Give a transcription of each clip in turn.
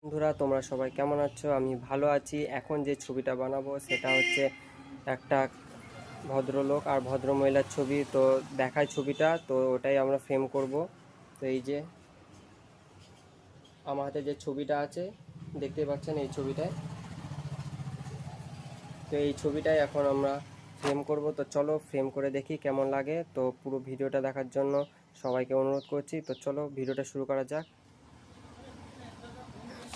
বন্ধুরা, তোমরা সবাই কেমন আছো? আমি ভালো আছি। এখন যে ছবিটা বানাবো সেটা হচ্ছে একটা ভদ্রলোক আর ভদ্রমহিলার ছবি। তো দেখায় ছবিটা, তো ওটাই আমরা ফ্রেম করব। তো এই যে আমার হাতে যে ছবিটা আছে, দেখতে পাচ্ছেন এই ছবিটায়। তো এই ছবিটাই এখন আমরা ফ্রেম করব। তো চলো ফ্রেম করে দেখি কেমন লাগে। তো পুরো ভিডিওটা দেখার জন্য সবাইকে অনুরোধ করছি। তো চলো ভিডিওটা শুরু করা যাক।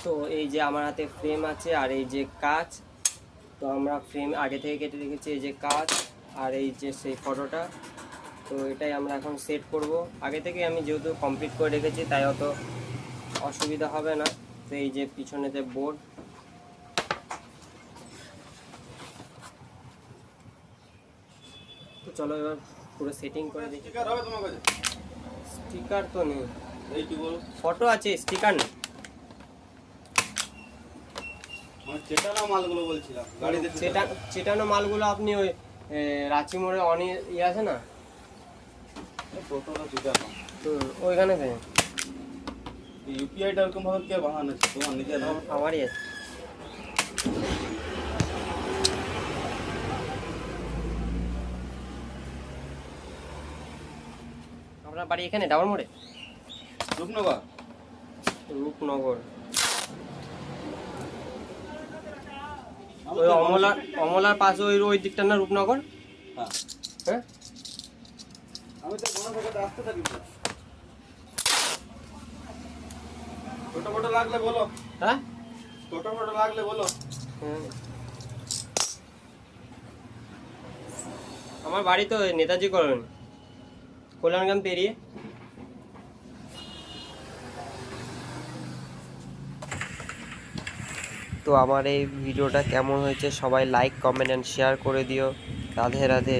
তো এই যে আমার হাতে ফ্রেম আছে আর এই যে কাঁচ। তো আমরা ফ্রেম আগে থেকে কেটে রেখেছি, এই যে কাঁচ আর এই যে সেই ফটোটা। তো এটাই আমরা এখন সেট করব। আগে থেকে আমি যেহেতু কমপ্লিট করে রেখেছি তাই অত অসুবিধা হবে না। তো এই যে পিছনেতে বোর্ড। তো চলো এবার পুরো সেটিং করে দেখি। স্টিকার হবে তোমার কাছে? স্টিকার তো নেই, এই কি বল, ফটো আছে, স্টিকার নেই। মানে চেটানো মালগুলো বলছিলাম গাড়িতে চেটানো মালগুলো আপনি ওই রাঁচি মোড়ে অনেক ইয়ে আছে না, প্রথমটা চেটানো। ওইখানে পেয়ে ইউপিআইটা এরকম ভাবে কে বানানো তোমার নিজের? আমারই আছে। আপনার বাড়ি এখানে ডাবর মোড়ে? রূপনগর। রূপনগর ওই অমলার পাশে ওই দিকটা না রূপনগর? হ্যাঁ, হ্যাঁ, আমি তো কোনো জায়গাতে আসতে থাকি। ছোট ফটো লাগলে বলো। হ্যাঁ, ছোট ফটো লাগলে বলো। আমার বাড়ি তো নেতাজি কলোনি, কল্যাণগ্রাম পেরিয়ে। তো আমার এই ভিডিওটা কেমন হয়েছে সবাই লাইক, কমেন্ট অ্যান্ড শেয়ার করে দিও। রাধে রাধে।